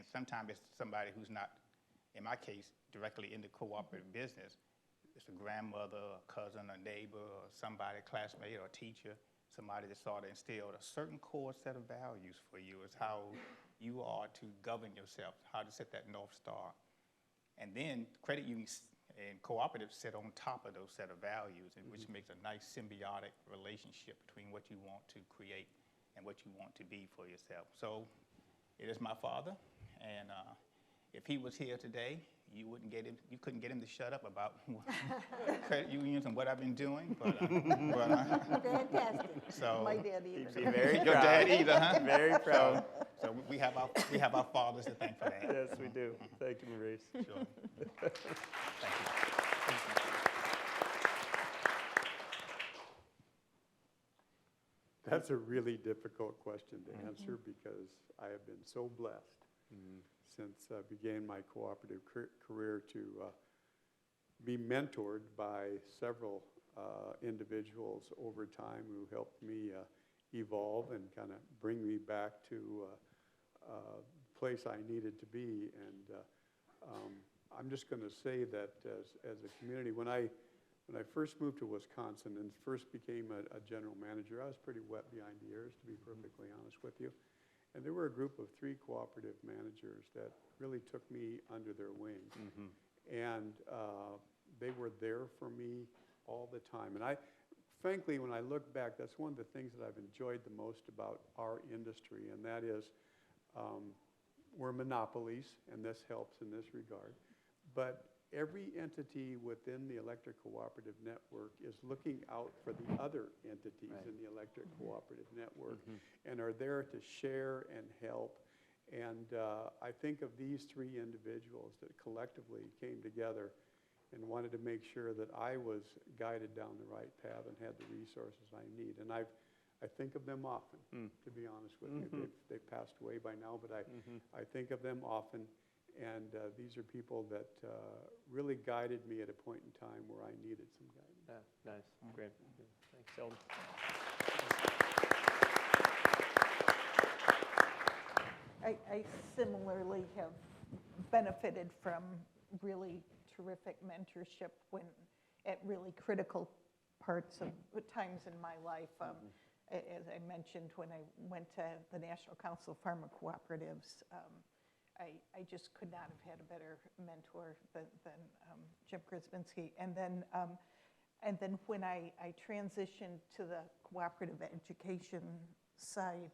sometimes it's somebody who's not, in my case, directly in the cooperative business. It's a grandmother, a cousin, a neighbor, or somebody, a classmate, or a teacher, somebody that sort of instilled a certain core set of values for you is how you are to govern yourself, how to set that North Star. And then credit unions and cooperatives sit on top of those set of values, which makes a nice symbiotic relationship between what you want to create and what you want to be for yourself. So it is my father, and if he was here today, you couldn't get him to shut up about credit unions and what I've been doing. But Fantastic. so My dad either. Be very your dad either, huh? Very proud. So we have our fathers to thank for that. Yes, we do. Thank you, Maurice. Sure. Thank you. That's a really difficult question to answer because I have been so blessed since I began my cooperative career to be mentored by several individuals over time who helped me evolve and kind of bring me back to the place I needed to be. And I'm just going to say that as a community, when I first moved to Wisconsin and first became a general manager, I was pretty wet behind the ears, to be perfectly honest with you. And there were a group of 3 cooperative managers that really took me under their wing. And they were there for me all the time. And frankly, when I look back, that's one of the things that I've enjoyed the most about our industry, and that is we're monopolies, and this helps in this regard. But every entity within the electric cooperative network is looking out for the other entities in the electric cooperative network and are there to share and help. And I think of these 3 individuals that collectively came together and wanted to make sure that I was guided down the right path and had the resources I need. And I think of them often, to be honest with you. They've passed away by now, but I think of them often. And these are people that really guided me at a point in time where I needed some guidance. Nice. Great. Thanks, Sheldon. I similarly have benefited from really terrific mentorship when at really critical parts of times in my life. As I mentioned, when I went to the National Council of Farmer Cooperatives, I just could not have had a better mentor than Jim Krasminski. And then when I transitioned to the cooperative education side,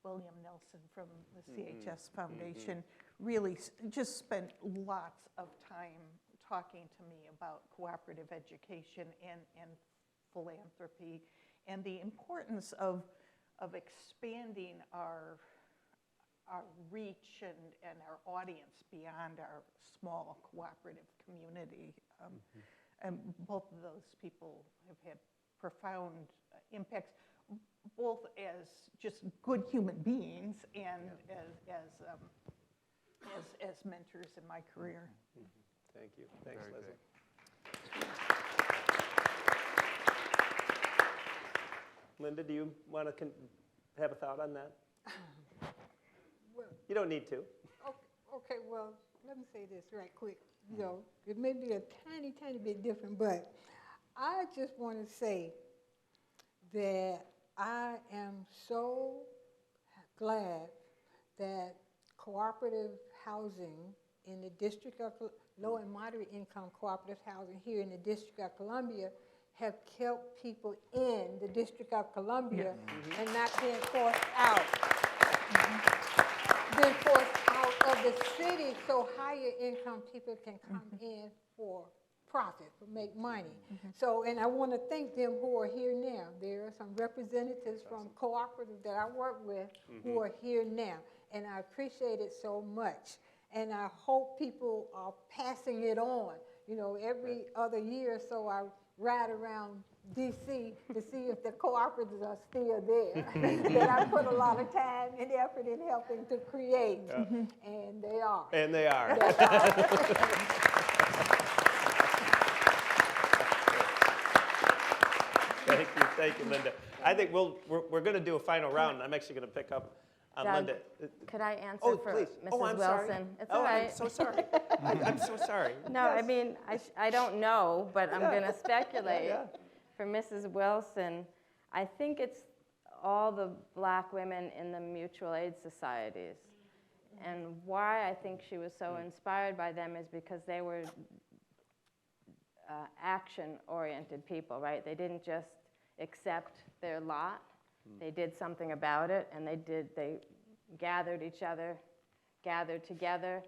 William Nelson from the CHS Foundation really just spent lots of time talking to me about cooperative education and philanthropy and the importance of expanding our reach and our audience beyond our small cooperative community. And both of those people have had profound impacts, both as just good human beings and as mentors in my career. Thank you. Thanks, Very Leslie. Linda, do you want to have a thought on that? Well, You don't need to. okay, well, let me say this right quick. You know, it may be a tiny, tiny bit different, but I just want to say that I am so glad that cooperative housing in the District of low and moderate income cooperative housing here in the District of Columbia have kept people in the District of Columbia and not being forced out. Been forced out of the city so higher income people can come in for profit, make money. So, and I want to thank them who are here now. There are some representatives from Cooperative that I work with who are here now, and I appreciate it so much. And I hope people are passing it on. You know, every other year or so I ride around DC to see if the cooperatives are still there that I put a lot of time and effort in helping to create, and they are. And they are. Thank you, Linda. I think we're going to do a final round, and I'm actually going to pick up on Doug, Linda. Could I answer Oh, for please. Mrs. Oh, I'm Wilson? sorry. It's Oh, all right. I'm so sorry. I'm so sorry. No, I Yes. mean, I don't know, but I'm going to speculate. Yeah. For Mrs. Wilson, I think it's all the black women in the mutual aid societies. And why I think she was so inspired by them is because they were action-oriented people, right? They didn't just accept their lot. They did something about it, and they gathered together,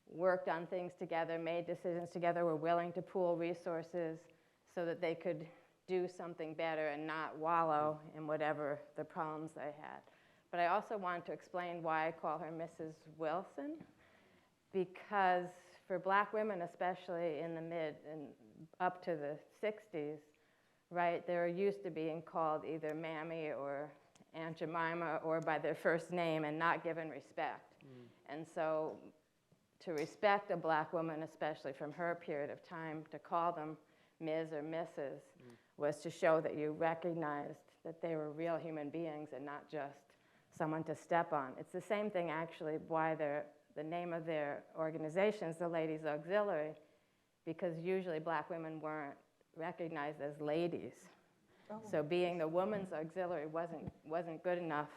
worked on things together, made decisions together, were willing to pool resources so that they could do something better and not wallow in whatever the problems they had. But I also wanted to explain why I call her Mrs. Wilson, because for black women, especially in the mid and up to the 60s, right, they're used to being called either Mammy or Aunt Jemima or by their first name and not given respect. And so to respect a black woman, especially from her period of time, to call them Ms. or Mrs. was to show that you recognized that they were real human beings and not just someone to step on. It's the same thing, actually, why the name of their organization is the Ladies Auxiliary, because usually black women weren't recognized as ladies. So being the woman's auxiliary wasn't good enough.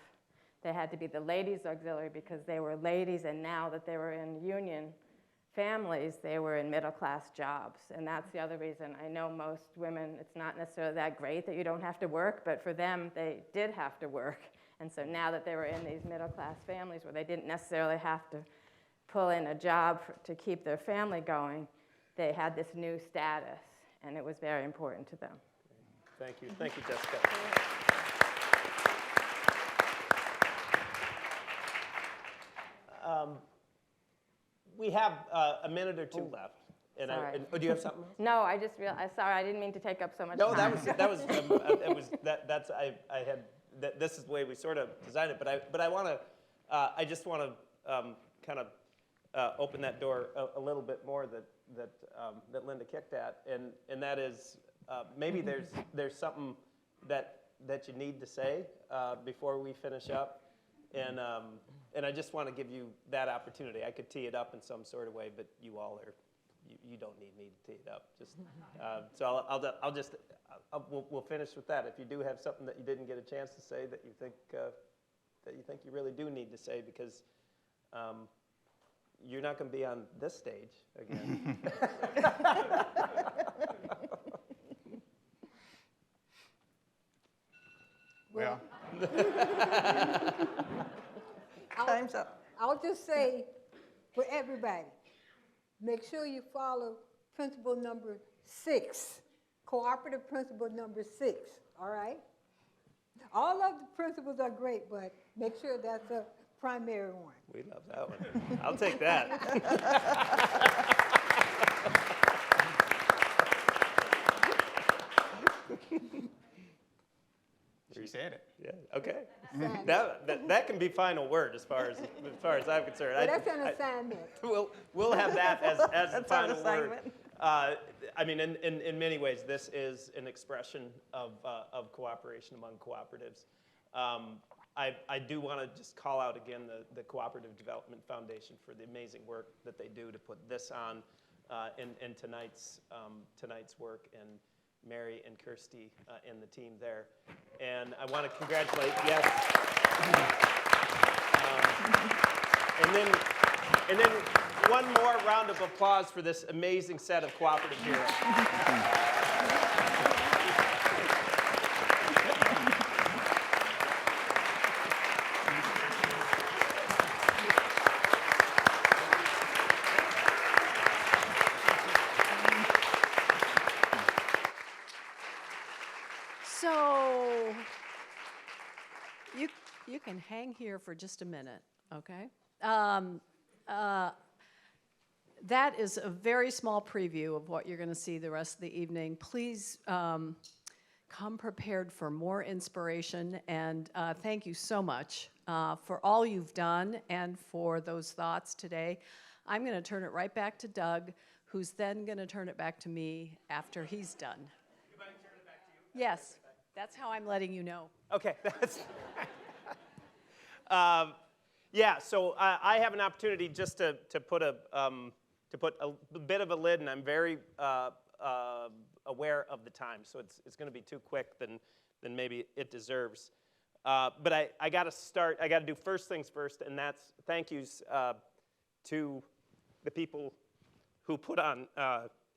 They had to be the ladies' auxiliary because they were ladies, and now that they were in union families, they were in middle-class jobs. And that's the other reason. I know most women, it's not necessarily that great that you don't have to work, but for them, they did have to work. And so now that they were in these middle-class families where they didn't necessarily have to pull in a job to keep their family going, they had this new status, and it was very important to them. Thank you. Thank you, Jessica. We have a minute or two left. And Sorry. do you have something else? No, I just realized, sorry, I didn't mean to take up so much No, time. This is the way we sort of designed it, but I just want to kind of open that door a little bit more that Linda kicked at, and that is maybe there's something that you need to say before we finish up, and I just want to give you that opportunity. I could tee it up in some sort of way, but you all are. You don't need me to tee it up. Just so we'll finish with that. If you do have something that you didn't get a chance to say that you think you really do need to say, because you're not going to be on this stage again. Well, Time's up. I'll just say for everybody, make sure you follow principle number 6, cooperative principle number 6, all right? All of the principles are great, but make sure that's a primary one. We love that one. I'll take that. she said it. Yeah. Okay. That can be final word as far as I'm concerned. But that's an assignment. We'll have that as the That's our final word. assignment. I mean, in many ways, this is an expression of cooperation among cooperatives. I do want to just call out again the Cooperative Development Foundation for the amazing work that they do to put this on in tonight's work, and Mary and Kirsty and the team there. And I want to congratulate, yes. And then one more round of applause for this amazing set of cooperative heroes. You can hang here for just a minute, okay? That is a very small preview of what you're going to see the rest of the evening. Please come prepared for more inspiration, and thank you so much for all you've done and for those thoughts today. I'm going to turn it right back to Doug, who's then going to turn it back to me after he's done. You mind turning it back to you? Yes, that's how I'm letting you know. Okay, that's. Yeah, so I have an opportunity just to put a bit of a lid, and I'm very aware of the time, so it's going to be too quick than maybe it deserves. But I got to start. I got to do first things first, and that's thank yous to the people who put on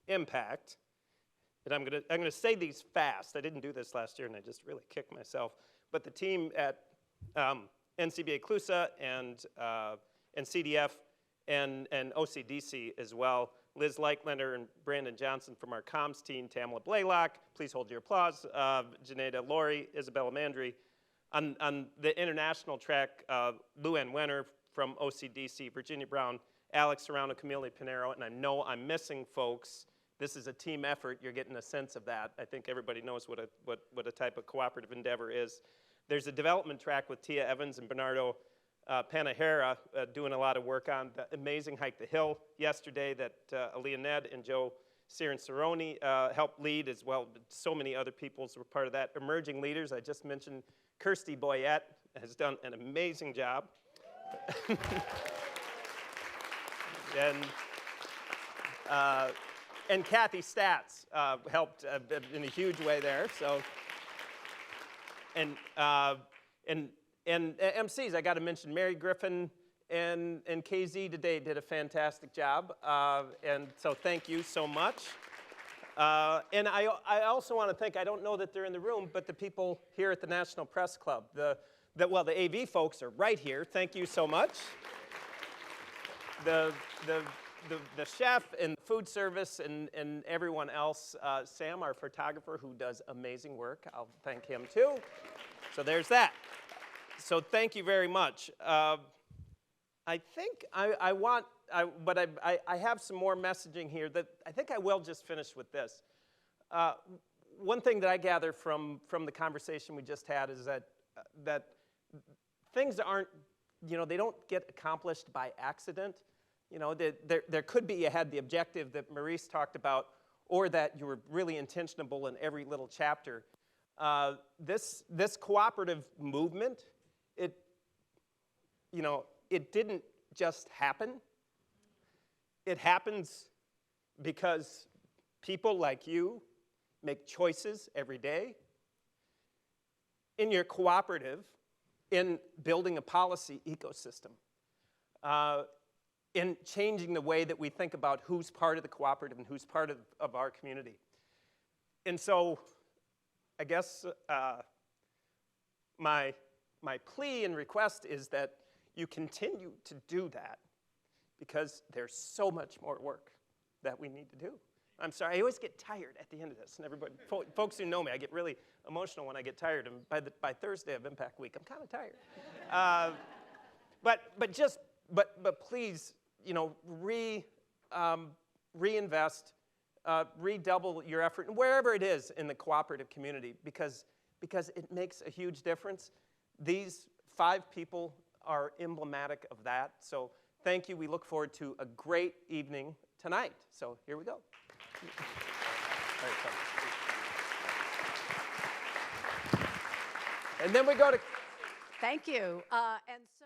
Impact. And I'm gonna say these fast. I didn't do this last year, and I just really kicked myself. But the team at NCBA CLUSA and CDF and OCDC as well. Liz Leiklander and Brandon Johnson from our comms team, Tamala Blaylock, please hold your applause. Janeda Laurie, Isabella Mandry. On the international track, Luann Wenner from OCDC, Virginia Brown, Alex Serrano, Camille Pinero, and I know I'm missing folks. This is a team effort. You're getting a sense of that. I think everybody knows what a type of cooperative endeavor is. There's a development track with Tia Evans and Bernardo Panajera doing a lot of work on the amazing Hike the Hill yesterday that Aaliyah Ned and Joe Ciaran-Cerrone helped lead, as well. So many other people were part of that. Emerging leaders, I just mentioned Kirsty Boyette has done an amazing job. And Kathy Statz helped in a huge way there. So, and MCs, I got to mention Mary Griffin and KZ today did a fantastic job. And so thank you so much. And I also want to thank, I don't know that they're in the room, but the people here at the National Press Club. The AV folks are right here. Thank you so much. The chef and food service and everyone else. Sam, our photographer, who does amazing work. I'll thank him too. So there's that. So thank you very much. I think I have some more messaging here that I think I will just finish with this. One thing that I gather from the conversation we just had is that things aren't, they don't get accomplished by accident. There could be you had the objective that Maurice talked about, or that you were really intentional in every little chapter. This cooperative movement, it didn't just happen. It happens because people like you make choices every day in your cooperative, in building a policy ecosystem, in changing the way that we think about who's part of the cooperative and who's part of our community. And so I guess my plea and request is that you continue to do that, because there's so much more work that we need to do. I'm sorry, I always get tired at the end of this, and everybody, folks who know me, I get really emotional when I get tired, and by Thursday of Impact Week, I'm kind of tired. But please, reinvest, redouble your effort, and wherever it is in the cooperative community, because it makes a huge difference. These 5 people are emblematic of that. So thank you. We look forward to a great evening tonight. So here we go. And then we go to... Thank you. And so.